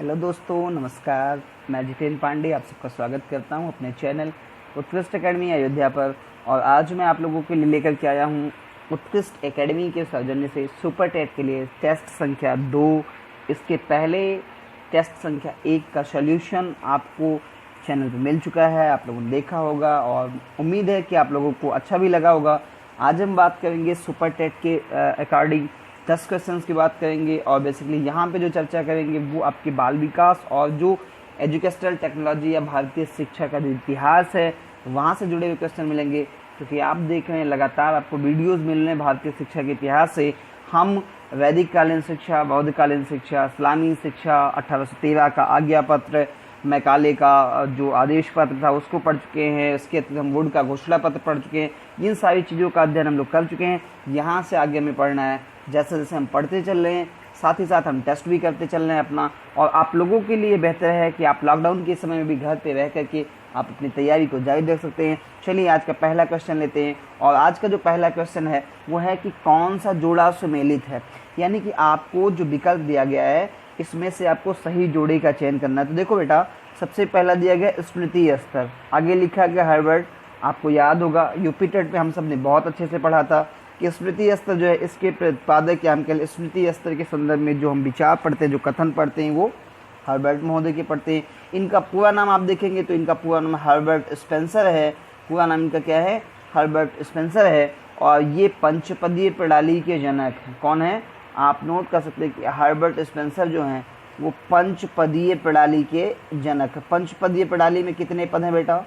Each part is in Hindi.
हेलो दोस्तों, नमस्कार। मैं जितेंद्र पांडे आप सबका स्वागत करता हूं अपने चैनल उत्कृष्ट एकेडमी अयोध्या पर। और आज मैं आप लोगों के लिए लेकर के आया हूं उत्कृष्ट एकेडमी के सौजन्य से सुपर टेट के लिए टेस्ट संख्या 2। इसके पहले टेस्ट संख्या 1 का सॉल्यूशन आपको चैनल पर मिल चुका है, आप लोगों ने देखा होगा और उम्मीद है कि आप लोगों को अच्छा भी लगा होगा। आज हम बात करेंगे सुपर टेट के अकॉर्डिंग 10 क्वेश्चंस की बात करेंगे और बेसिकली यहाँ पे जो चर्चा करेंगे वो आपके बाल विकास और जो एजुकेशनल टेक्नोलॉजी या भारतीय शिक्षा का जो इतिहास है वहाँ से जुड़े हुए क्वेश्चन मिलेंगे। क्योंकि आप देख रहे हैं लगातार आपको वीडियोस मिल रहे हैं भारतीय शिक्षा के इतिहास से। हम वैदिक कालीन शिक्षा, बौद्ध कालीन शिक्षा, इस्लामी शिक्षा, 1813 का आज्ञा पत्र, मैकाले का जो आदेश पत्र था उसको पढ़ चुके हैं। इसके हम वुड का घोषणा पत्र पढ़ चुके हैं। इन सारी चीज़ों का अध्ययन हम लोग कर चुके हैं। यहाँ से आगे हमें पढ़ना है। जैसे जैसे हम पढ़ते चल रहे हैं साथ ही साथ हम टेस्ट भी करते चल रहे हैं अपना। और आप लोगों के लिए बेहतर है कि आप लॉकडाउन के समय में भी घर पे रह करके आप अपनी तैयारी को जारी रख सकते हैं। चलिए आज का पहला क्वेश्चन लेते हैं। और आज का जो पहला क्वेश्चन है वो है कि कौन सा जोड़ा सुमेलित है। यानी कि आपको जो विकल्प दिया गया है इसमें से आपको सही जोड़े का चयन करना है। तो देखो बेटा, सबसे पहला दिया गया स्मृति स्तर, आगे लिखा गया हर्बर्ट। आपको याद होगा यूपी टेट पे हम सब ने बहुत अच्छे से पढ़ा था कि स्मृति स्तर जो है इसके प्रतिपादक या हम कह लें स्मृति स्तर के संदर्भ में जो हम विचार पढ़ते हैं, जो कथन पढ़ते हैं वो हर्बर्ट महोदय के पढ़ते हैं। इनका पूरा नाम आप देखेंगे तो इनका पूरा नाम हर्बर्ट स्पेंसर है। पूरा नाम इनका क्या है? हर्बर्ट स्पेंसर है। और ये पंचपदीय प्रणाली के जनक हैं। कौन है? आप नोट कर सकते हैं कि हर्बर्ट स्पेंसर जो हैं वो पंचपदीय प्रणाली के जनक। पंचपदीय प्रणाली में कितने पद हैं बेटा?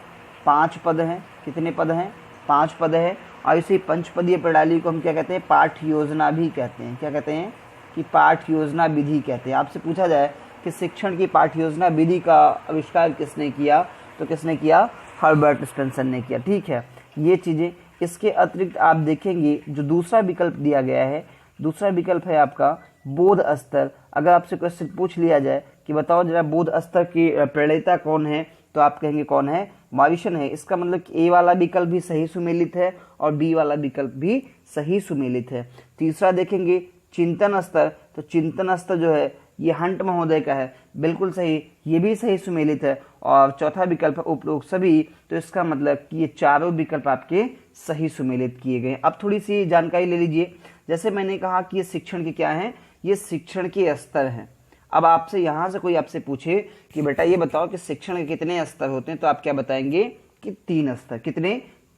5 पद हैं। कितने पद हैं? 5 पद है। और इसी पंचपदीय प्रणाली को हम क्या कहते हैं? पाठ योजना भी कहते हैं। क्या कहते हैं? कि पाठ योजना विधि कहते हैं। आपसे पूछा जाए कि शिक्षण की पाठ योजना विधि का आविष्कार किसने किया, तो किसने किया? हर्बर्ट स्पेंसर ने किया। ठीक है, ये चीज़ें। इसके अतिरिक्त आप देखेंगे जो दूसरा विकल्प दिया गया है, दूसरा विकल्प है आपका बोध स्तर। अगर आपसे क्वेश्चन पूछ लिया जाए कि बताओ जरा बोध स्तर की प्रणेता कौन है, तो आप कहेंगे कौन है? मॉरिसन है। इसका मतलब कि ए वाला विकल्प भी सही सुमेलित है और बी वाला विकल्प भी सही सुमेलित है। तीसरा देखेंगे चिंतन स्तर। तो चिंतन स्तर जो है ये हंट महोदय का है, बिल्कुल सही, ये भी सही सुमेलित है। और चौथा विकल्प उपरोक्त सभी। तो इसका मतलब कि ये चारों विकल्प आपके सही सुमेलित किए गए। अब थोड़ी सी जानकारी ले लीजिए। जैसे मैंने कहा कि ये शिक्षण के क्या हैं? ये शिक्षण के स्तर हैं। अब आपसे यहाँ से कोई आपसे पूछे कि बेटा ये बताओ कि शिक्षण के कितने स्तर होते हैं, तो आप क्या बताएंगे कि 3 स्तर। कितने?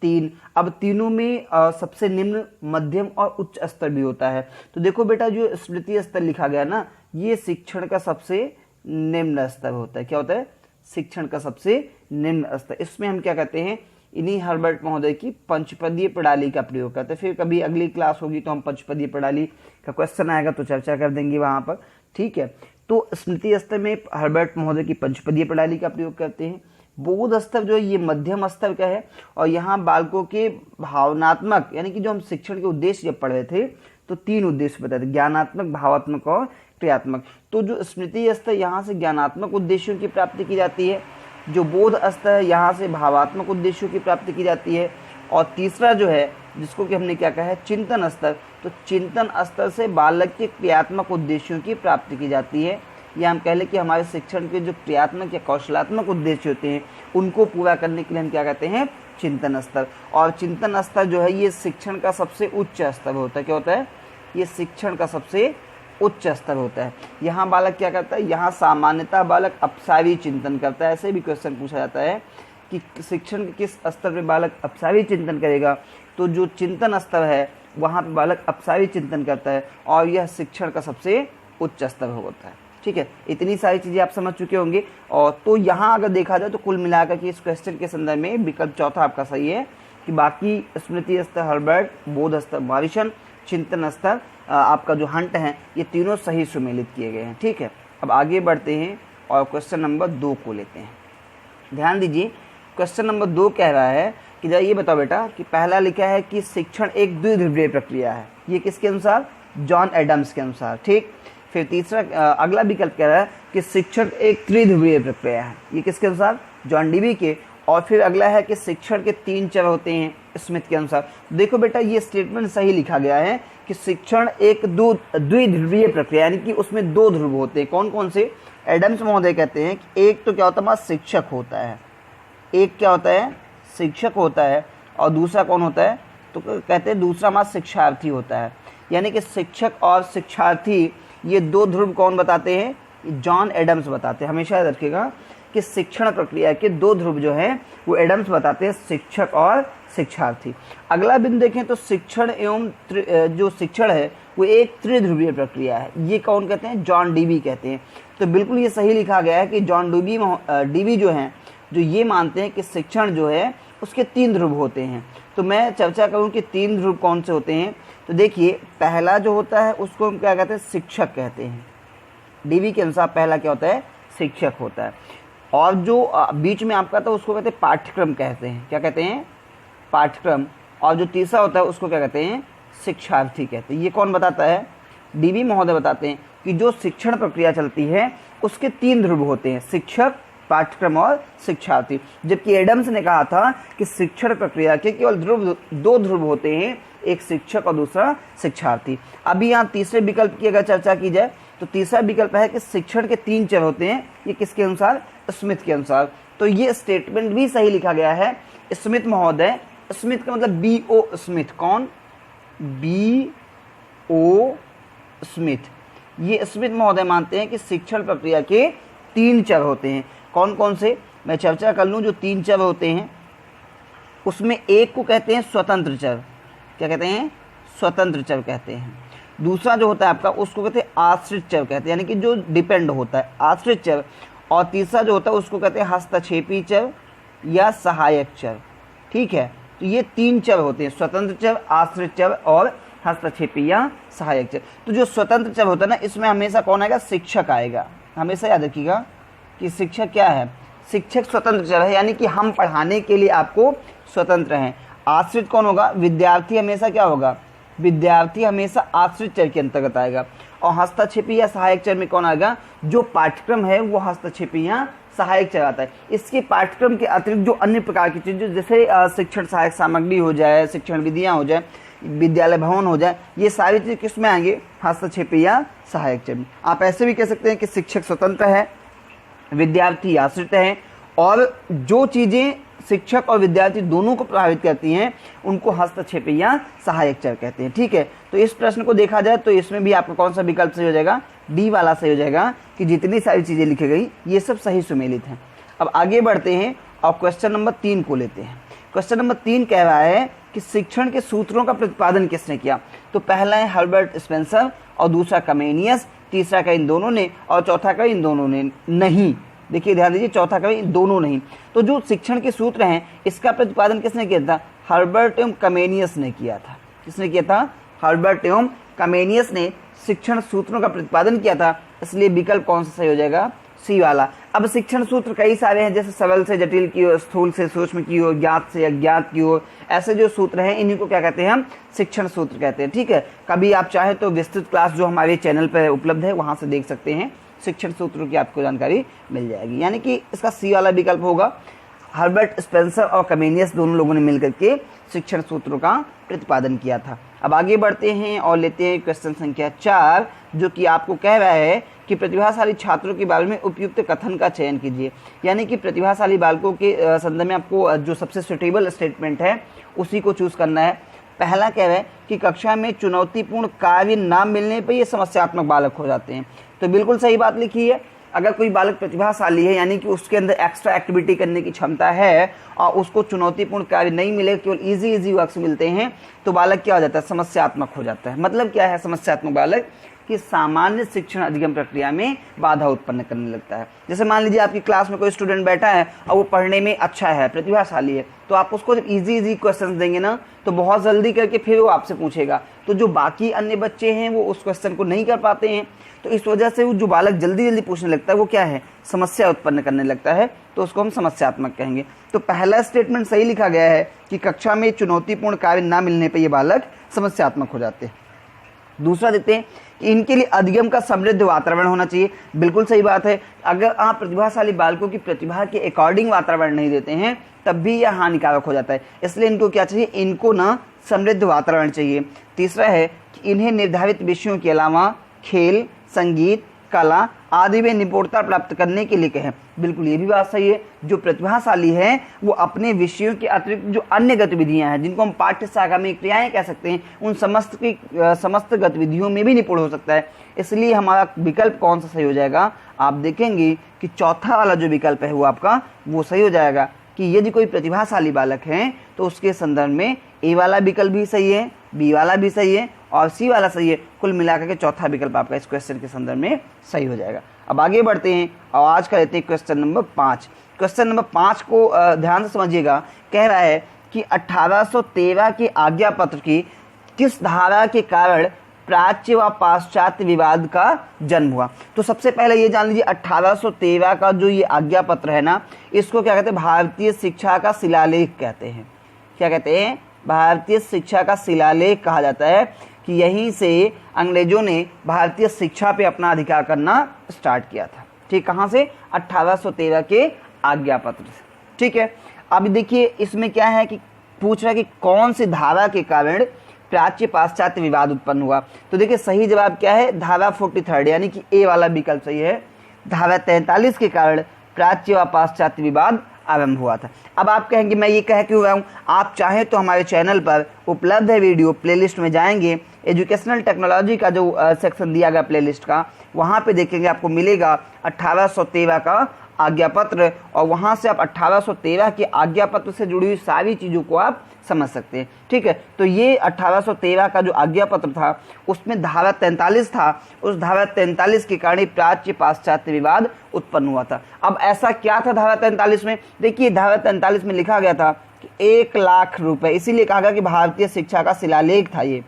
3। अब तीनों में सबसे निम्न, मध्यम और उच्च स्तर भी होता है। तो देखो बेटा, जो स्मृति स्तर लिखा गया ना, ये शिक्षण का सबसे निम्न स्तर होता है। क्या होता है? शिक्षण का सबसे निम्न स्तर। इसमें हम क्या कहते हैं? इन्हीं हर्बर्ट महोदय की पंचपदीय प्रणाली का प्रयोग करते हैं। फिर कभी अगली क्लास होगी तो हम पंचपदीय प्रणाली का क्वेश्चन आएगा तो चर्चा कर देंगे वहां पर। ठीक है, तो स्मृति स्तर में हर्बर्ट महोदय की पंचपदीय प्रणाली का प्रयोग करते हैं। बोध स्तर जो है ये मध्यम स्तर का है। और यहाँ बालकों के भावनात्मक, यानी कि जो हम शिक्षण के उद्देश्य जब पढ़ रहे थे तो 3 उद्देश्य बताए थे, ज्ञानात्मक, भावात्मक और क्रियात्मक। तो जो स्मृति स्तर यहाँ से ज्ञानात्मक उद्देश्यों की प्राप्ति की जाती है, जो बोध स्तर है यहाँ से भावात्मक उद्देश्यों की प्राप्ति की जाती है। और तीसरा जो है जिसको कि हमने क्या कहा है? चिंतन स्तर। तो चिंतन स्तर से बालक के क्रियात्मक उद्देश्यों की प्राप्ति की जाती है। या हम कह लें कि हमारे शिक्षण के जो क्रियात्मक या कौशलात्मक उद्देश्य होते हैं उनको पूरा करने के लिए हम क्या कहते हैं? चिंतन स्तर। और चिंतन स्तर जो है ये शिक्षण का सबसे उच्च स्तर होता है। क्या होता है? ये शिक्षण का सबसे उच्च स्तर होता है। यहाँ बालक क्या करता है? यहाँ सामान्यतः बालक अपसारी चिंतन करता है। ऐसे भी क्वेश्चन पूछा जाता है कि शिक्षण के किस स्तर पे बालक अपसारी चिंतन करेगा, तो जो चिंतन स्तर है वहाँ पे बालक अपसारी चिंतन करता है और यह शिक्षण का सबसे उच्च स्तर होता है। ठीक है, इतनी सारी चीज़ें आप समझ चुके होंगे। और तो यहाँ अगर देखा जाए तो कुल मिलाकर के इस क्वेश्चन के संदर्भ में विकल्प चौथा आपका सही है कि बाकी स्मृति स्तर हर्बर्ट, बोध स्तर मॉरिसन, चिंतन स्तर आपका जो हंट है, ये तीनों सही सुमेलित किए गए हैं। ठीक है, अब आगे बढ़ते हैं और क्वेश्चन नंबर 2 को लेते हैं। ध्यान दीजिए, क्वेश्चन नंबर 2 कह रहा है कि जरा ये बताओ बेटा कि पहला लिखा है कि शिक्षण एक द्विध्रुवीय प्रक्रिया है। ये किसके अनुसार? जॉन एडम्स के अनुसार। ठीक। फिर तीसरा अगला विकल्प कह रहा है कि शिक्षण एक त्रिध्रुवीय प्रक्रिया है। ये किसके अनुसार? जॉन डीवी के। और फिर अगला है कि शिक्षण के 3 चरण होते हैं। स्मिथ के अनुसार। देखो बेटा ये स्टेटमेंट सही लिखा गया है कि शिक्षण एक द्विध्रुवीय प्रक्रिया, यानी कि उसमें दो ध्रुव होते हैं। कौन कौन से? एडम्स महोदय कहते हैं कि एक तो क्या होता है हमारा शिक्षक होता है, एक क्या होता है शिक्षक होता है, और दूसरा कौन होता है? तो कहते हैं दूसरा हमारा शिक्षार्थी होता है। यानी कि शिक्षक और शिक्षार्थी ये दो ध्रुव कौन बताते हैं? जॉन एडम्स बताते हैं। हमेशा याद रखिएगा कि शिक्षण प्रक्रिया के दो ध्रुव जो हैं वो एडम्स बताते हैं, शिक्षक और शिक्षार्थी। अगला बिंदु देखें तो शिक्षण एवं जो शिक्षण है वो एक त्रिध्रुवीय प्रक्रिया है। ये कौन कहते हैं? जॉन डीवी कहते हैं। तो बिल्कुल ये सही लिखा गया है कि जॉन डीवी जो हैं जो ये मानते हैं कि शिक्षण जो है उसके तीन ध्रुव होते हैं। तो मैं चर्चा करूं कि तीन ध्रुव कौन से होते हैं। तो देखिए पहला जो होता है उसको हम क्या कहते हैं? शिक्षक कहते हैं। डीवी के अनुसार पहला क्या होता है? शिक्षक होता है। और जो बीच में आपका था उसको कहते हैं पाठ्यक्रम कहते हैं। क्या कहते हैं? पाठ्यक्रम। और जो तीसरा होता है उसको क्या कहते हैं? शिक्षार्थी कहते हैं। ये कौन बताता है? डीवी महोदय बताते हैं कि जो शिक्षण प्रक्रिया चलती है उसके तीन ध्रुव होते हैं, शिक्षक, पाठ्यक्रम और शिक्षार्थी। जबकि एडम्स ने कहा था कि शिक्षण प्रक्रिया के केवल दो ध्रुव होते हैं, एक शिक्षक और दूसरा शिक्षार्थी। अभी यहाँ तीसरे विकल्प की अगर चर्चा की जाए तो तीसरा विकल्प है कि शिक्षण के तीन चर होते हैं। ये किसके अनुसार? स्मिथ के अनुसार। तो ये स्टेटमेंट भी सही लिखा गया है। स्मिथ महोदय, स्मिथ का मतलब B.O. स्मिथ। कौन? B.O. स्मिथ। ये स्मिथ महोदय मानते हैं कि शिक्षण प्रक्रिया के तीन चर होते हैं। कौन कौन से? मैं चर्चा कर लूँ। जो तीन चर होते हैं उसमें एक को कहते हैं स्वतंत्र चर। क्या कहते हैं? स्वतंत्र चर कहते हैं। दूसरा जो होता है आपका उसको कहते हैं आश्रित चर कहते हैं, यानी कि जो डिपेंड होता है, आश्रित चर। और तीसरा जो होता है उसको कहते हैं हस्तक्षेपी चर या सहायक चर। ठीक है, तो ये तीन चर होते हैं, स्वतंत्र चर, आश्रित चर और हस्तक्षेपी या सहायक चर। तो जो स्वतंत्र चर होता है ना इसमें हमेशा कौन आएगा? शिक्षक आएगा। हमेशा याद रखिएगा कि शिक्षक क्या है? शिक्षक स्वतंत्र चर है, यानी कि हम पढ़ाने के लिए आपको स्वतंत्र हैं। आश्रित कौन होगा? विद्यार्थी हमेशा क्या होगा? विद्यार्थी हमेशा आश्रित चर के अंतर्गत आएगा। और हस्तक्षेपी या सहायक चर में कौन आएगा? जो पाठ्यक्रम है वो हस्तक्षेपी या सहायक चर आता है। इसके पाठ्यक्रम के अतिरिक्त जो अन्य प्रकार की चीज़ें जैसे शिक्षण सहायक सामग्री हो जाए, शिक्षण विधियाँ हो जाए, विद्यालय भवन हो जाए, ये सारी चीज़ किस में आएंगे? हस्तक्षेपी या सहायक चर में। आप ऐसे भी कह सकते हैं कि शिक्षक स्वतंत्र है, विद्यार्थी आश्रित है, और जो चीज़ें शिक्षक और विद्यार्थी दोनों को प्रभावित करती हैं उनको हस्तक्षेपी या सहायक चर कहते हैं। ठीक है, तो इस प्रश्न को देखा जाए तो इसमें भी आपका कौन सा विकल्प सही हो जाएगा? डी वाला सही हो जाएगा कि जितनी सारी चीज़ें लिखी गई ये सब सही सुमेलित हैं। अब आगे बढ़ते हैं और क्वेश्चन नंबर 3 को लेते हैं। क्वेश्चन नंबर 3 कह रहा है कि शिक्षण के सूत्रों का प्रतिपादन किसने किया? तो पहला है हर्बर्ट स्पेंसर और दूसरा कमेनियस, तीसरा का इन दोनों ने और चौथा का इन दोनों ने नहीं। देखिए ध्यान दीजिए, चौथा का इन दोनों नहीं। तो जो शिक्षण के सूत्र हैं इसका प्रतिपादन किसने किया था? हर्बर्ट एवं कमेनियस ने किया था। किसने किया था? हर्बर्ट एवं कमेनियस ने शिक्षण सूत्रों का प्रतिपादन किया था। इसलिए विकल्प कौन सा सही हो जाएगा? सी वाला। अब शिक्षण सूत्र कई सारे हैं, जैसे सरल से जटिल की ओर, स्थूल से सूक्ष्म की ओर, ज्ञात से अज्ञात की ओर, ऐसे जो सूत्र हैं इन्हीं को क्या कहते हैं? हम शिक्षण सूत्र कहते हैं। ठीक है, कभी आप चाहे तो विस्तृत क्लास जो हमारे चैनल पर उपलब्ध है वहां से देख सकते हैं, शिक्षण सूत्रों की आपको जानकारी मिल जाएगी। यानी कि इसका सी वाला विकल्प होगा। हर्बर्ट स्पेंसर और कमेनियस दोनों लोगों ने मिलकर के शिक्षण सूत्रों का प्रतिपादन किया था। अब आगे बढ़ते हैं और लेते हैं क्वेश्चन संख्या 4, जो कि आपको कह रहा है कि प्रतिभाशाली छात्रों के बारे में उपयुक्त कथन का चयन कीजिए। यानी कि प्रतिभाशाली बालकों के संदर्भ में आपको जो सबसे सुटेबल स्टेटमेंट है उसी को चूज करना है। पहला कह रहा है कि कक्षा में चुनौतीपूर्ण कार्य ना मिलने पर ये समस्यात्मक बालक हो जाते हैं। तो बिल्कुल सही बात लिखी है। अगर कोई बालक प्रतिभाशाली है यानी कि उसके अंदर एक्स्ट्रा एक्टिविटी करने की क्षमता है और उसको चुनौतीपूर्ण कार्य नहीं मिले, केवल इजी वर्क्स मिलते हैं, तो बालक क्या हो जाता है? समस्यात्मक हो जाता है। मतलब क्या है समस्यात्मक बालक? कि सामान्य शिक्षण अधिगम प्रक्रिया में बाधा उत्पन्न करने लगता है। जैसे मान लीजिए आपकी क्लास में कोई स्टूडेंट बैठा है और वो पढ़ने में अच्छा है, प्रतिभाशाली है, तो आप उसको जब इजी क्वेश्चंस देंगे ना तो बहुत जल्दी करके फिर वो आपसे पूछेगा। तो जो बाकी अन्य बच्चे हैं वो उस क्वेश्चन को नहीं कर पाते हैं, तो इस वजह से वो जो बालक जल्दी पूछने लगता है वो क्या है? समस्या उत्पन्न करने लगता है, तो उसको हम समस्यात्मक कहेंगे। तो पहला स्टेटमेंट सही लिखा गया है कि कक्षा में चुनौतीपूर्ण कार्य ना मिलने पर ये बालक समस्यात्मक हो जाते हैं। दूसरा देखते हैं कि इनके लिए अधिगम का समृद्ध वातावरण होना चाहिए। बिल्कुल सही बात है, अगर आप प्रतिभाशाली बालकों की प्रतिभा के अकॉर्डिंग वातावरण नहीं देते हैं तब भी यह हानिकारक हो जाता है। इसलिए इनको क्या चाहिए, इनको ना समृद्ध वातावरण चाहिए। तीसरा है कि इन्हें निर्धारित विषयों के अलावा खेल, संगीत, कला आदि में निपुणता प्राप्त करने के लिए कहें। बिल्कुल ये भी बात सही है, जो प्रतिभाशाली है वो अपने विषयों के अतिरिक्त जो अन्य गतिविधियां हैं, जिनको हम पाठ्य शाखा में क्रियाएं कह सकते हैं, उन समस्त गतिविधियों में भी निपुण हो सकता है। इसलिए हमारा विकल्प कौन सा सही हो जाएगा, आप देखेंगे कि चौथा वाला जो विकल्प है वो आपका वो सही हो जाएगा कि यदि कोई प्रतिभाशाली बालक है तो उसके संदर्भ में ए वाला विकल्प भी सही है, बी वाला भी सही है और सी वाला सही है। कुल मिलाकर के चौथा विकल्प आपका इस क्वेश्चन के संदर्भ में सही हो जाएगा। अब आगे बढ़ते हैं और आज का लेते हैं क्वेश्चन नंबर 5। क्वेश्चन नंबर 5 को ध्यान से समझिएगा। कह रहा है कि 1813 के आज्ञा पत्र की किस धारा के कारण प्राच्य व पाश्चात्य विवाद का जन्म हुआ। तो सबसे पहले ये जान लीजिए 1813 का जो ये आज्ञा पत्र है ना, इसको क्या कहते हैं, भारतीय शिक्षा का शिलालेख कहते हैं। क्या कहते हैं, भारतीय शिक्षा का शिलालेख कहा जाता है कि यहीं से अंग्रेजों ने भारतीय शिक्षा पे अपना अधिकार करना स्टार्ट किया था। ठीक, कहाँ से, 1813 के आज्ञा पत्र से। ठीक है, अब देखिए इसमें क्या है कि पूछ रहा है कि कौन सी धारा के कारण प्राच्य पाश्चात्य विवाद उत्पन्न हुआ। तो देखिए सही जवाब क्या है, धारा 43 यानी कि ए वाला विकल्प सही है। धारा 43 के कारण प्राच्य व पाश्चात्य विवाद आरंभ हुआ था। अब आप कहेंगे मैं ये कह क्यों रहा हूँ, आप चाहें तो हमारे चैनल पर उपलब्ध है वीडियो, प्लेलिस्ट में जाएंगे, एजुकेशनल टेक्नोलॉजी का जो सेक्शन दिया गया प्लेलिस्ट का, वहाँ पे देखेंगे आपको मिलेगा 1813 का आज्ञा पत्र और वहाँ से आप 1813 के आज्ञा पत्र से जुड़ी हुई सारी चीज़ों को आप समझ सकते हैं। ठीक है, तो ये 1813 का जो आज्ञा पत्र था उसमें धारा 43 था, उस धारा 43 के कारण प्राच्य पाश्चात्य विवाद उत्पन्न हुआ था। अब ऐसा क्या था धारा 43 में, देखिए धारा 43 में लिखा गया था कि 1 लाख रुपए, इसीलिए कहा गया कि भारतीय शिक्षा का शिलालेख था ये,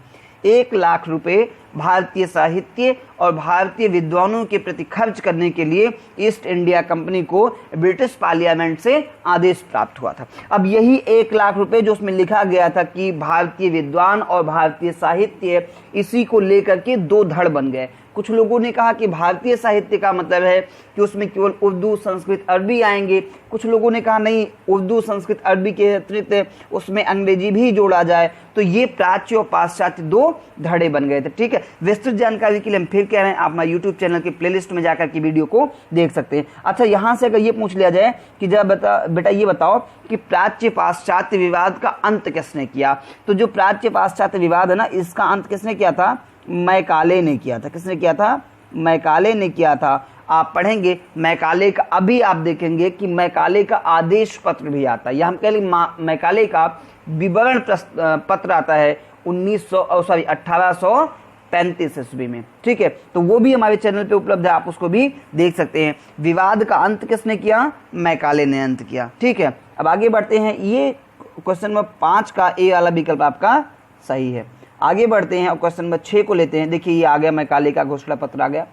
1 लाख रुपए भारतीय साहित्य और भारतीय विद्वानों के प्रति खर्च करने के लिए ईस्ट इंडिया कंपनी को ब्रिटिश पार्लियामेंट से आदेश प्राप्त हुआ था। अब यही 1 लाख रुपए जो उसमें लिखा गया था कि भारतीय विद्वान और भारतीय साहित्य, इसी को लेकर के दो धड़ बन गए। कुछ लोगों ने कहा कि भारतीय साहित्य का मतलब है कि उसमें केवल उर्दू, संस्कृत, अरबी आएंगे। कुछ लोगों ने कहा नहीं, उर्दू, संस्कृत, अरबी के अतिरिक्त उसमें अंग्रेजी भी जोड़ा जाए। तो ये प्राच्य और पाश्चात्य दो धड़े बन गए थे। ठीक है, विस्तृत जानकारी के लिए हम फिर कह रहे हैं, आप हमारे यूट्यूब चैनल के प्लेलिस्ट में जाकर के वीडियो को देख सकते हैं। अच्छा, यहाँ से अगर ये पूछ लिया जाए कि जब बेटा ये बताओ कि प्राच्य पाश्चात्य विवाद का अंत किसने किया, तो जो प्राच्य पाश्चात्य विवाद है ना, इसका अंत किसने किया था, मैकाले ने किया था। किसने किया था, मैकाले ने किया था। आप पढ़ेंगे मैकाले का, अभी आप देखेंगे कि मैकाले का आदेश पत्र भी आता है, या हम कह लें मैकाले का विवरण पत्र आता है 1835 ईस्वी में। ठीक है, तो वो भी हमारे चैनल पे उपलब्ध है, आप उसको भी देख सकते हैं। विवाद का अंत किसने किया, मैकाले ने अंत किया। ठीक है, अब आगे बढ़ते हैं। ये क्वेश्चन नंबर 5 का ए वाला विकल्प आपका सही है। आगे बढ़ते हैं और क्वेश्चन नंबर 6 को लेते हैं। देखिए ये आ गया, मैकाले का घोषणा पत्र आ गया,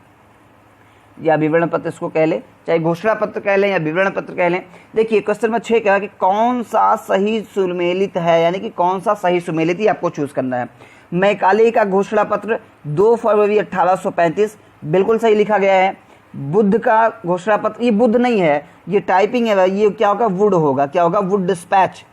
या विवरण पत्र इसको कह ले, चाहे घोषणा पत्र कह लें या विवरण पत्र कह लें। देखिए क्वेश्चन नंबर 6 कह रहा है कि कौन सा सही सुमेलित है, यानी कि कौन सा सही सुमेलित ही आपको चूज करना है। मैकाले का घोषणा पत्र 2 फरवरी 1835 बिल्कुल सही लिखा गया है। बुद्ध का घोषणा पत्र, ये बुद्ध नहीं है, ये टाइपिंग है, ये क्या होगा, वुड होगा। क्या होगा, वुड डिस्पैच।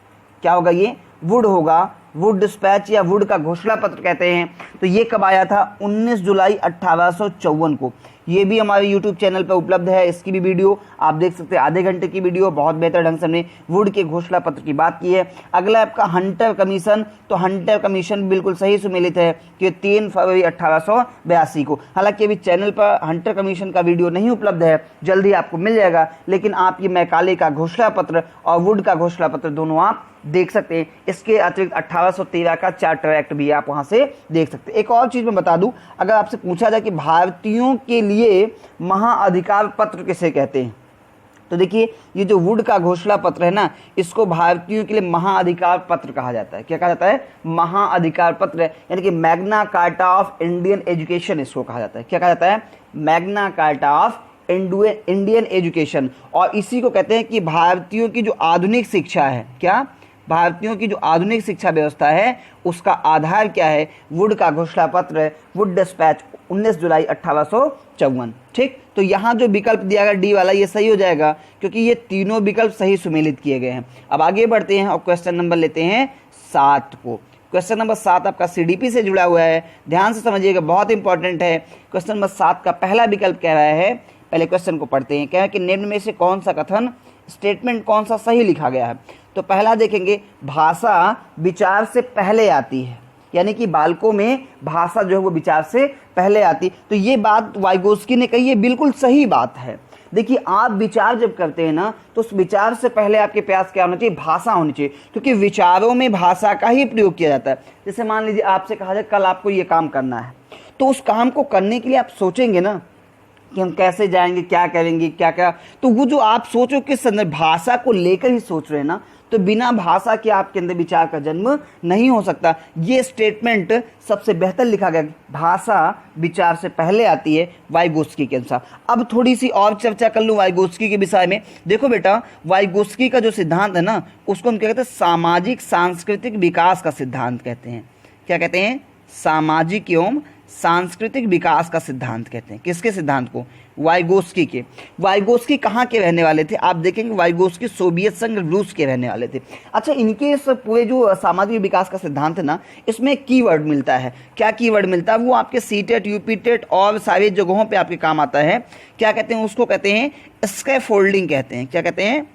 क्या होगा, ये वुड होगा, वुड डिस्पैच या वुड का घोषणा पत्र कहते हैं। तो ये कब आया था, 19 जुलाई 1854 को। ये भी हमारे YouTube चैनल पर उपलब्ध है, इसकी भी वीडियो आप देख सकते हैं, आधे घंटे की वीडियो, बहुत बेहतर ढंग से हमने वुड के घोषणा पत्र की बात की है। अगला आपका हंटर कमीशन, तो हंटर कमीशन बिल्कुल सही सुमेलित है कि 3 फरवरी 1882 को। हालांकि अभी चैनल पर हंटर कमीशन का वीडियो नहीं उपलब्ध है, जल्दी आपको मिल जाएगा, लेकिन आप ये मैकाले का घोषणा पत्र और वुड का घोषणा पत्र दोनों आप देख सकते हैं। इसके अतिरिक्त 1813 का चार्टर एक्ट भी आप वहां से देख सकते हैं। एक और चीज मैं बता दूं, अगर आपसे पूछा जाए कि भारतीयों के लिए महाअधिकार पत्र किसे कहते हैं, तो देखिए ये जो वुड का घोषणा पत्र है ना, इसको भारतीयों के लिए महाअधिकार पत्र कहा जाता है। क्या कहा जाता है, महाअधिकार पत्र, यानी कि Magna carta of Indian education इसको कहा जाता है। क्या कहा जाता है, Magna carta of Indian education. और इसी को कहते हैं कि भारतीयों की जो आधुनिक शिक्षा है, क्या, भारतीयों की जो आधुनिक शिक्षा व्यवस्था है उसका आधार क्या है? वुड का घोषणा पत्र, वुड डिस्पैच 19 जुलाई 1854। ठीक, तो यहाँ जो विकल्प दिया गया डी वाला ये सही हो जाएगा क्योंकि ये तीनों विकल्प सही सुमेलित किए गए हैं। अब आगे बढ़ते हैं और क्वेश्चन नंबर लेते हैं 7 को। क्वेश्चन नंबर 7 आपका सीडीपी से जुड़ा हुआ है, ध्यान से समझिएगा, बहुत इंपॉर्टेंट है। क्वेश्चन नंबर 7 का पहला विकल्प कह रहा है, पहले क्वेश्चन को पढ़ते हैं, कह रहा है कि निम्न में से कौन सा कथन, स्टेटमेंट कौन सा सही लिखा गया है? तो पहला देखेंगे, भाषा विचार से पहले आती है, यानी कि बालकों में भाषा जो है वो विचार से पहले आती। तो ये बात वाइगोस्की ने कही है, बिल्कुल सही बात है। देखिए, आप विचार जब करते हैं ना तो उस विचार से पहले आपके पास क्या होना चाहिए? भाषा होनी चाहिए, क्योंकि विचारों में भाषा का ही प्रयोग किया जाता है। जैसे मान लीजिए आपसे कहा जाए कल आपको ये काम करना है, तो उस काम को करने के लिए आप सोचेंगे ना कि हम कैसे जाएंगे, क्या करेंगे, क्या क्या, तो वो जो आप सोचो किस संदर्भ, भाषा को लेकर ही सोच रहे हैं ना, तो बिना भाषा के आपके अंदर विचार का जन्म नहीं हो सकता। ये स्टेटमेंट सबसे बेहतर लिखा गया, भाषा विचार से पहले आती है वाइगोस्की के अनुसार। अब थोड़ी सी और चर्चा कर लूँ वाइगोस्की के विषय में। देखो बेटा, वाइगोस्की का जो सिद्धांत है ना उसको हम क्या कहते हैं? सामाजिक सांस्कृतिक विकास का सिद्धांत कहते हैं। क्या कहते हैं? सामाजिक एवं सांस्कृतिक विकास का सिद्धांत कहते हैं। किसके सिद्धांत को? वाइगोस्की के। वाइगोस्की कहाँ के रहने वाले थे? आप देखेंगे वाइगोस्की सोवियत संघ रूस के रहने वाले थे। अच्छा, इनके इस पूरे जो सामाजिक विकास का सिद्धांत है ना, इसमें कीवर्ड मिलता है। क्या कीवर्ड मिलता है? वो आपके सीटेट, यूपीटेट और सारी जगहों पे आपके काम आता है। क्या कहते हैं उसको? कहते हैं स्कैफोल्डिंग कहते हैं। क्या कहते हैं?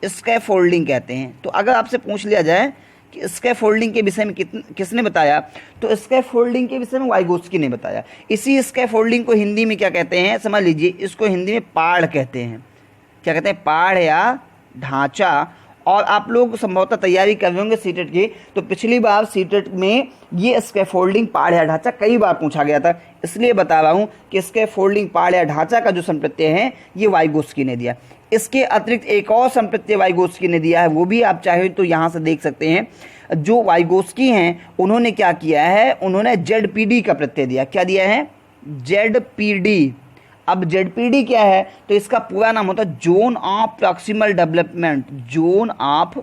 स्कैफोल्डिंग कहते हैं। तो अगर आपसे पूछ लिया जाए कि स्कैफोल्डिंग के विषय में किसने बताया, तो स्कैफोल्डिंग के विषय में वाइगोस्की ने बताया। इसी स्कैफोल्डिंग को हिंदी में क्या कहते हैं? समझ लीजिए, इसको हिंदी में पाड़ कहते हैं। क्या कहते हैं? पाड़ या ढांचा। और आप लोग संभवतः तैयारी कर रहे होंगे सीटेट की, तो पिछली बार सीटेट में ये स्कैफोल्डिंग, पाड़ या ढांचा कई बार पूछा गया था, इसलिए बता रहा हूँ कि स्कैफोल्डिंग, पाड़ या ढांचा का जो संप्रत्यय है ये वाइगोस्की ने दिया। इसके अतिरिक्त एक और संप्रत्यय वाइगोस्की ने दिया है, वो भी आप चाहे तो यहाँ से देख सकते हैं। जो वाइगोस्की हैं उन्होंने क्या किया है? उन्होंने ZPD का प्रत्यय दिया। क्या दिया है? ZPD। अब ZPD क्या है? तो इसका पूरा नाम होता है zone of proximal development. Zone of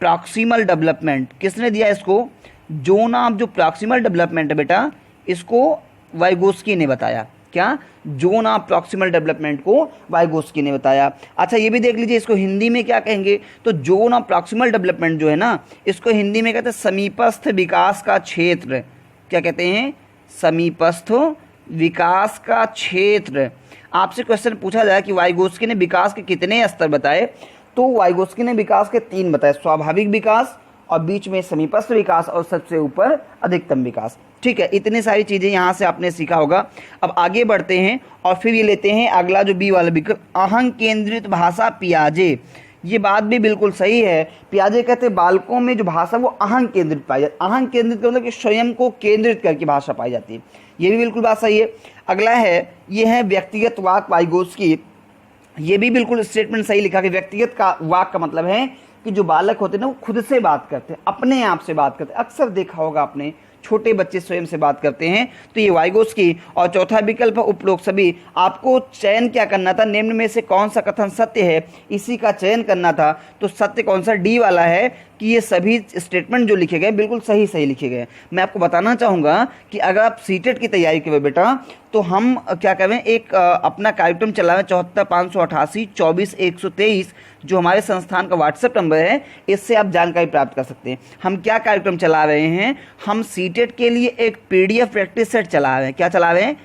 proximal development किसने दिया इसको? जोन ऑफ जो प्रॉक्सिमल डेवलपमेंट है बेटा, इसको वाइगोस्की ने बताया। क्या? जोन ऑफ प्रॉक्सिमल डेवलपमेंट को वाइगोस्की ने बताया। अच्छा, ये भी देख लीजिए, इसको हिंदी में क्या कहेंगे? तो जोन ऑफ प्रॉक्सिमल डेवलपमेंट जो है ना, इसको हिंदी में कहते हैं समीपस्थ विकास का क्षेत्र। क्या कहते हैं? समीपस्थ विकास का क्षेत्र। आपसे क्वेश्चन पूछा जाए कि वाइगोस्की ने विकास के कितने स्तर बताए, तो वाइगोस्की ने विकास के 3 बताए, स्वाभाविक विकास और बीच में समीपस्थ विकास और सबसे ऊपर अधिकतम विकास। ठीक है, इतनी सारी चीज़ें यहाँ से आपने सीखा होगा। अब आगे बढ़ते हैं और फिर ये लेते हैं अगला जो बी वाला विकल्प, अहं केंद्रित भाषा पियाजे। ये बात भी बिल्कुल सही है। पियाजे कहते हैं बालकों में जो भाषा वो अहं केंद्रित पाई जाती है। अहं केंद्रित मतलब कि स्वयं को केंद्रित करके भाषा पाई जाती है। ये भी बिल्कुल बात सही है। अगला है, ये है व्यक्तिगत वाक वाइगोस्की। ये भी बिल्कुल स्टेटमेंट सही लिखा कि व्यक्तिगत का वाक का मतलब है कि जो बालक होते हैं ना वो खुद से बात करते हैं, अपने आप से बात करते हैं। अक्सर देखा होगा आपने, छोटे बच्चे स्वयं से बात करते हैं, तो ये वाइगोस्की। और चौथा विकल्प उपरोक्त सभी। आपको चयन क्या करना था? निम्न में से कौन सा कथन सत्य है, इसी का चयन करना था। तो सत्य कौन सा? डी वाला है कि ये सभी स्टेटमेंट जो लिखे गए बिल्कुल सही सही लिखे गए। मैं आपको बताना चाहूँगा कि अगर आप सीटेट की तैयारी करें बेटा, तो हम क्या करें, एक अपना कार्यक्रम चला रहे हैं 74 588 24 123, जो हमारे संस्थान का व्हाट्सएप नंबर है। इससे आप जानकारी प्राप्त कर सकते हैं। हम क्या कार्यक्रम चला रहे हैं? हम सीटेट के लिए एक PDF प्रैक्टिस सेट चला रहे हैं। क्या चला रहे हैं?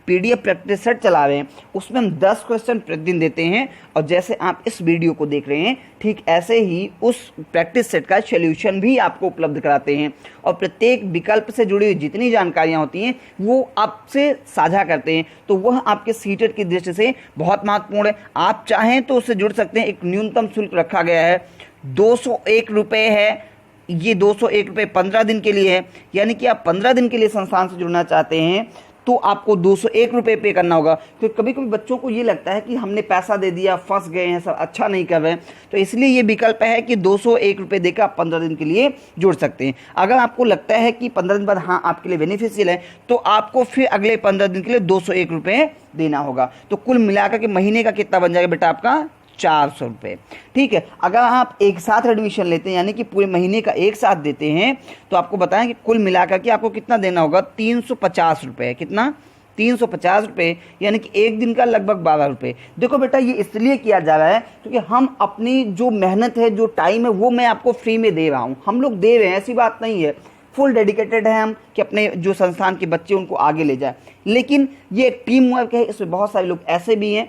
PDF प्रैक्टिस सेट चला रहे हैं। उसमें हम 10 क्वेश्चन प्रतिदिन देते हैं, और जैसे आप इस वीडियो को देख रहे हैं ठीक ऐसे ही उस प्रैक्टिस सेट का सॉल्यूशन भी आपको उपलब्ध कराते हैं। और प्रत्येक विकल्प से जुड़ी हुई जितनी जानकारियां होती हैं वो आपसे साझा करते हैं, तो वह आपके सीटेट की दृष्टि से बहुत महत्वपूर्ण है। आप चाहें तो उससे जुड़ सकते हैं। एक न्यूनतम शुल्क रखा गया है, 201 रुपये है। ये 201 रुपये 15 दिन के लिए है, यानी कि आप 15 दिन के लिए संस्थान से जुड़ना चाहते हैं तो आपको 201 रुपये पे करना होगा। क्योंकि कभी कभी बच्चों को ये लगता है कि हमने पैसा दे दिया, फंस गए हैं, सब अच्छा नहीं कर रहे हैं, तो इसलिए ये विकल्प है कि 201 रुपये देकर आप 15 दिन के लिए जुड़ सकते हैं। अगर आपको लगता है कि 15 दिन बाद हाँ आपके लिए बेनिफिशियल है, तो आपको फिर अगले 15 दिन के लिए 201 रुपये देना होगा। तो कुल मिलाकर के महीने का कितना बन जाएगा बेटा? आपका 400 रुपये। ठीक है, अगर आप एक साथ एडमिशन लेते हैं यानी कि पूरे महीने का एक साथ देते हैं तो आपको बताएं कि कुल मिलाकर के आपको कितना देना होगा, 350 रुपये। कितना? 350 रुपये, यानी कि एक दिन का लगभग 12 रुपये। देखो बेटा, ये इसलिए किया जा रहा है क्योंकि हम अपनी जो मेहनत है, जो टाइम है, वो मैं आपको फ्री में दे रहा हूँ। हम लोग दे रहे हैं, ऐसी बात नहीं है, फुल डेडिकेटेड है हम कि अपने जो संस्थान के बच्चे उनको आगे ले जाए। लेकिन ये एक टीम वर्क है, इसमें बहुत सारे लोग ऐसे भी हैं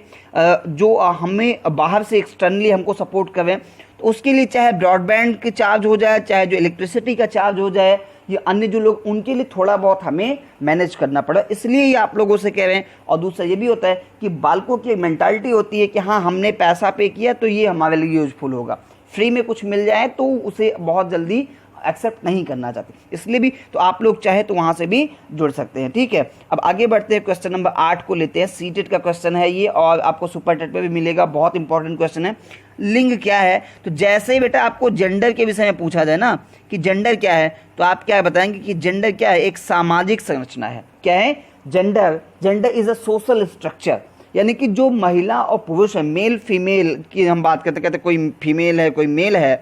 जो हमें बाहर से एक्सटर्नली हमको सपोर्ट कर रहे हैं। तो उसके लिए चाहे ब्रॉडबैंड के चार्ज हो जाए, चाहे जो इलेक्ट्रिसिटी का चार्ज हो जाए, ये अन्य जो लोग, उनके लिए थोड़ा बहुत हमें मैनेज करना पड़ा, इसलिए ये आप लोगों से कह रहे हैं। और दूसरा ये भी होता है कि बालकों की मेंटालिटी होती है कि हाँ, हमने पैसा पे किया तो ये हमारे लिए यूजफुल होगा। फ्री में कुछ मिल जाए तो उसे बहुत जल्दी एक्सेप्ट नहीं करना चाहते, इसलिए भी तो आप लोग चाहे तो वहाँ से भी जुड़ सकते हैं। ठीक है, अब आगे बढ़ते हैं, क्वेश्चन नंबर 8 को लेते हैं। सीटेट का क्वेश्चन है ये, और आपको सुपर टेट पे भी मिलेगा, बहुत इंपॉर्टेंट क्वेश्चन है। लिंग क्या है? तो जैसे ही बेटा आपको जेंडर के विषय में पूछा जाए ना कि जेंडर क्या है, तो आप क्या बताएंगे कि जेंडर क्या है? एक सामाजिक संरचना है। क्या है gender? Gender is a social structure, यानी कि जो महिला और पुरुष है, मेल फीमेल की हम बात करते कहते कोई फीमेल है, कोई मेल है,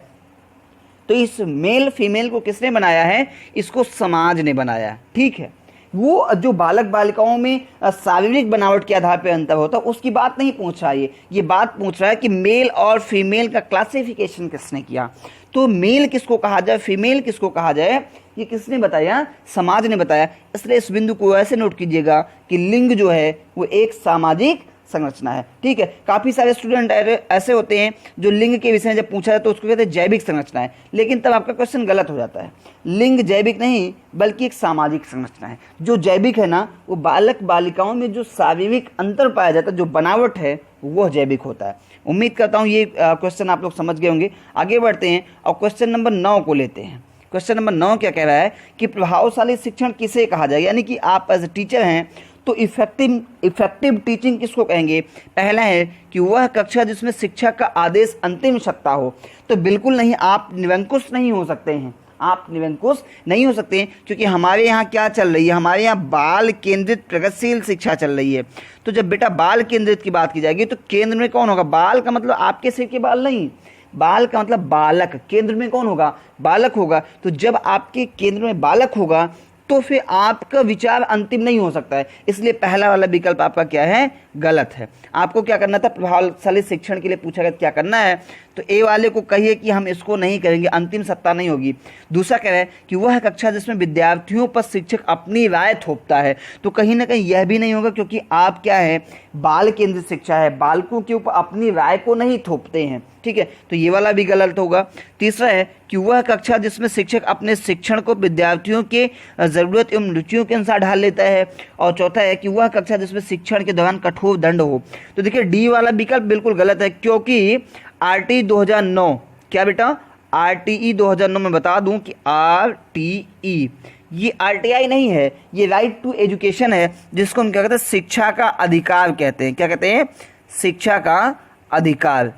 तो इस मेल फीमेल को किसने बनाया है? इसको समाज ने बनाया है। ठीक है, वो जो बालक बालिकाओं में शारीरिक बनावट के आधार पर अंतर होता है उसकी बात नहीं पूछ रहा है, ये बात पूछ रहा है कि मेल और फीमेल का क्लासिफिकेशन किसने किया। तो मेल किसको कहा जाए, फीमेल किसको कहा जाए, ये किसने बताया? समाज ने बताया। इसलिए इस बिंदु को ऐसे नोट कीजिएगा कि लिंग जो है वो एक सामाजिक संरचना है। ठीक है, काफ़ी सारे स्टूडेंट ऐसे होते हैं जो लिंग के विषय में जब पूछा जाए तो उसको कहते हैं जैविक संरचना है, लेकिन तब आपका क्वेश्चन गलत हो जाता है। लिंग जैविक नहीं बल्कि एक सामाजिक संरचना है। जो जैविक है ना, वो बालक बालिकाओं में जो शारीरिक अंतर पाया जाता है, जो बनावट है, वो जैविक होता है। उम्मीद करता हूँ ये क्वेश्चन आप लोग समझ गए होंगे। आगे बढ़ते हैं और क्वेश्चन नंबर 9 को लेते हैं। क्वेश्चन नंबर 9 क्या कह रहा है कि प्रभावशाली शिक्षण किसे कहा जाए, यानी कि आप एज ए टीचर हैं तो इफेक्टिव टीचिंग किसको कहेंगे? पहला है कि वह कक्षा जिसमें शिक्षक का आदेश अंतिम सत्ता हो। तो बिल्कुल नहीं, आप निरंकुश नहीं हो सकते हैं, आप निरंकुश नहीं हो सकते हैं, क्योंकि हमारे यहाँ क्या चल रही है? हमारे यहाँ बाल केंद्रित प्रगतिशील शिक्षा चल रही है। तो जब बेटा बाल केंद्रित की बात की जाएगी तो केंद्र में कौन होगा? बाल का मतलब आपके सिर के बाल नहीं, बाल का मतलब बालक। केंद्र में कौन होगा? बालक होगा। तो जब आपके केंद्र में बालक होगा तो फिर आपका विचार अंतिम नहीं हो सकता है, इसलिए पहला वाला विकल्प आपका क्या है? गलत है। आपको क्या करना था? प्रभावशाली शिक्षण के लिए पूछा गया क्या करना है, तो ए वाले को कहिए कि हम इसको नहीं करेंगे, अंतिम सत्ता नहीं होगी। दूसरा कह रहा है कि वह कक्षा जिसमें विद्यार्थियों पर शिक्षक अपनी राय थोपता है, तो कहीं ना कहीं यह भी नहीं होगा, क्योंकि आप क्या है? बाल केंद्रित शिक्षा है, बालकों के ऊपर अपनी राय को नहीं थोपते हैं। ठीक है, तो ये वाला भी गलत होगा। तीसरा है कि वह कक्षा जिसमें शिक्षक अपने शिक्षण को विद्यार्थियों के ज़रूरत एवं रुचियों के अनुसार ढाल लेता है। और चौथा है कि वह कक्षा जिसमें शिक्षण के दौरान कठोर दंड हो। तो देखिए डी वाला विकल्प बिल्कुल गलत है, क्योंकि आरटी 2009 क्या बेटा? आरटीई 2009 में बता दूं कि आरटीई ये आरटीआई नहीं है, ये राइट टू एजुकेशन है, जिसको हम क्या कहते हैं? शिक्षा का अधिकार कहते हैं। क्या कहते हैं? शिक्षा का अधिकार।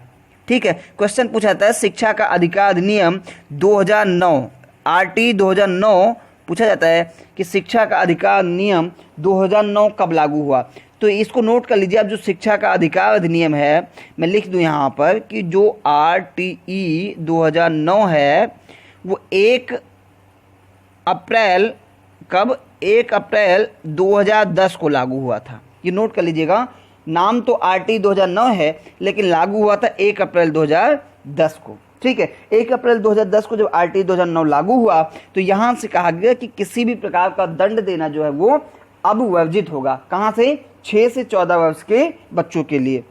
ठीक है, क्वेश्चन पूछा जाता है शिक्षा का अधिकार अधिनियम 2009, आरटी 2009 पूछा जाता है कि शिक्षा का अधिकार अधिनियम 2009 कब लागू हुआ। तो इसको नोट कर लीजिए आप, जो शिक्षा का अधिकार अधिनियम है, मैं लिख दूं यहाँ पर कि जो आरटीई 2009 है वो 1 अप्रैल कब? 1 अप्रैल 2010 को लागू हुआ था। ये नोट कर लीजिएगा, नाम तो आरटी 2009 है लेकिन लागू हुआ था 1 अप्रैल 2010 को। ठीक है, 1 अप्रैल 2010 को जब आरटी 2009 लागू हुआ तो यहाँ से कहा गया कि किसी भी प्रकार का दंड देना जो है वो अब वर्जित होगा। कहाँ से? 6 से 14 वर्ष के बच्चों के लिए।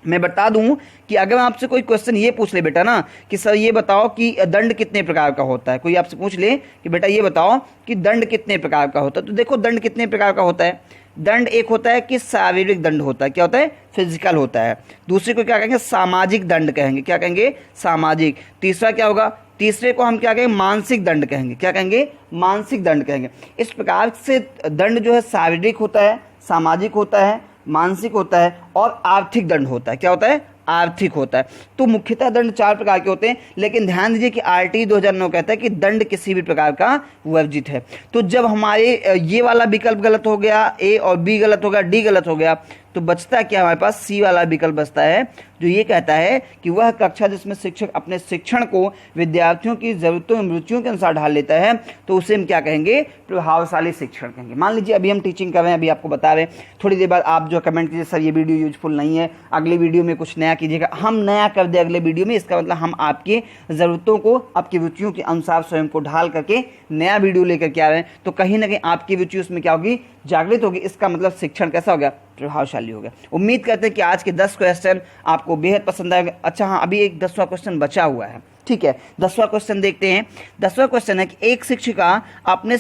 मैं बता दूं कि अगर आपसे कोई क्वेश्चन ये पूछ ले बेटा ना कि सर ये बताओ कि दंड कितने प्रकार का होता है, कोई आपसे पूछ ले कि बेटा ये बताओ कि दंड कितने प्रकार का होता है, तो देखो दंड कितने प्रकार का होता है। दंड एक होता है कि शारीरिक दंड होता है, क्या होता है? फिजिकल होता है। दूसरे को क्या कहेंगे? सामाजिक दंड कहेंगे। क्या कहेंगे? सामाजिक। तीसरा क्या होगा? तीसरे को हम क्या कहेंगे? मानसिक दंड कहेंगे। क्या कहेंगे? मानसिक दंड कहेंगे। इस प्रकार से दंड जो है शारीरिक होता है, सामाजिक होता है, मानसिक होता है और आर्थिक दंड होता है। क्या होता है? आर्थिक होता है। तो मुख्यतः दंड 4 प्रकार के होते हैं, लेकिन ध्यान दीजिए कि आरटी 2009 कहता है कि दंड किसी भी प्रकार का वर्जित है। तो जब हमारे ये वाला विकल्प गलत हो गया, ए और बी गलत हो गया, डी गलत हो गया, तो बचता क्या हमारे पास, सी वाला विकल्प बचता है, जो ये कहता है कि वह कक्षा जिसमें शिक्षक अपने शिक्षण को विद्यार्थियों की जरूरतों एवं रुचियों के अनुसार ढाल लेता है, तो उसे हम क्या कहेंगे, प्रभावशाली शिक्षण कहेंगे। मान लीजिए अभी हम टीचिंग कर रहे हैं, अभी आपको बता रहे हैं, थोड़ी देर बाद आप जो कमेंट कीजिए सर ये वीडियो यूजफुल नहीं है, अगले वीडियो में कुछ नया कीजिएगा, हम नया कर दे अगले वीडियो में, इसका मतलब हम आपकी ज़रूरतों को, आपकी रुचियों के अनुसार स्वयं को ढाल करके नया वीडियो लेकर के आ रहे हैं, तो कहीं ना कहीं आपकी रुचि उसमें क्या होगी, जागृत होगी। इसका मतलब शिक्षण कैसा हो गया, प्रभावशाली हो गया। उम्मीद करते हैं कि आज के 10 क्वेश्चन आपको बेहद पसंद आएगा। अच्छा हाँ, अभी एक 10वां क्वेश्चन बचा हुआ है, ठीक है, 10वां क्वेश्चन देखते हैं। 10वां क्वेश्चन है कि एक शिक्षिका अपने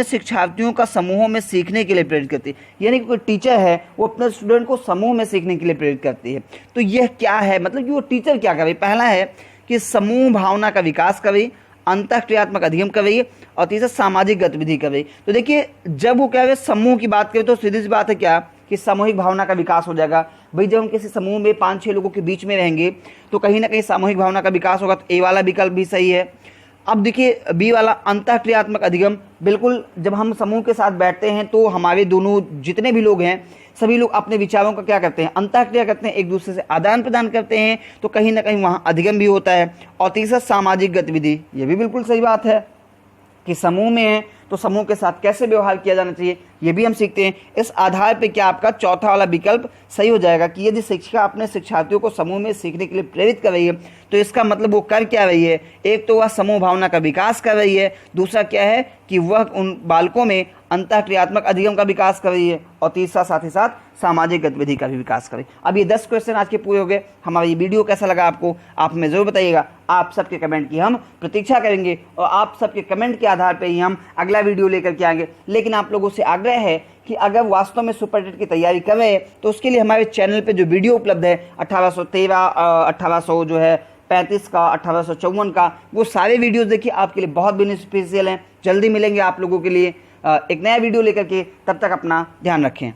शिक्षार्थियों का समूहों में सीखने के लिए प्रेरित करती है, यानी कि कोई टीचर है वो अपने स्टूडेंट को समूह में सीखने के लिए प्रेरित करती है। तो यह क्या है, मतलब कि वो टीचर क्या कर रही है, पहला है कि समूह भावना का विकास कर रही, अंतःक्रियात्मक अधिगम कर रही है, और तीसरा सामाजिक गतिविधि कर रही। तो देखिए जब वो क्या है समूह की बात करें तो सीधी सी बात है क्या कि सामूहिक भावना का विकास हो जाएगा। भाई जब हम किसी समूह में 5-6 लोगों के बीच में रहेंगे तो कहीं ना कहीं सामूहिक भावना का विकास होगा, तो ए वाला विकल्प भी सही है। अब देखिए बी वाला अंतःक्रियात्मक अधिगम, बिल्कुल जब हम समूह के साथ बैठते हैं तो हमारे दोनों जितने भी लोग हैं सभी लोग अपने विचारों का क्या करते हैं, अंतःक्रिया करते हैं, एक दूसरे से आदान प्रदान करते हैं, तो कहीं ना कहीं वहाँ अधिगम भी होता है। और तीसरा सामाजिक गतिविधि, ये भी बिल्कुल सही बात है कि समूह में है तो समूह के साथ कैसे व्यवहार किया जाना चाहिए, ये भी हम सीखते हैं। इस आधार पे क्या आपका चौथा वाला विकल्प सही हो जाएगा कि यदि शिक्षिका अपने शिक्षार्थियों को समूह में सीखने के लिए प्रेरित कर रही है तो इसका मतलब वो कर क्या रही है, एक तो वह समूह भावना का विकास कर रही है, दूसरा क्या है कि वह उन बालकों में अंतःक्रियात्मक अधिगम का विकास कर रही है, और तीसरा साथ ही साथ सामाजिक गतिविधि का भी विकास करें। अब ये 10 क्वेश्चन आज के पूरे हो गए। हमारा ये वीडियो कैसा लगा आपको, आप हमें ज़रूर बताइएगा। आप सबके कमेंट की हम प्रतीक्षा करेंगे और आप सबके कमेंट के आधार पर ही हम अगला वीडियो लेकर के आएंगे। लेकिन आप लोगों से आग्रह है कि अगर वास्तव में सुपर टेट की तैयारी कर रहे हैं तो उसके लिए हमारे चैनल पे जो वीडियो उपलब्ध है 1813, 1800 जो है 35 का, 1854 का, वो सारे वीडियोस देखिए, आपके लिए बहुत बेनिफिशियल हैं। जल्दी मिलेंगे आप लोगों के लिए एक नया वीडियो लेकर के, तब तक अपना ध्यान रखें।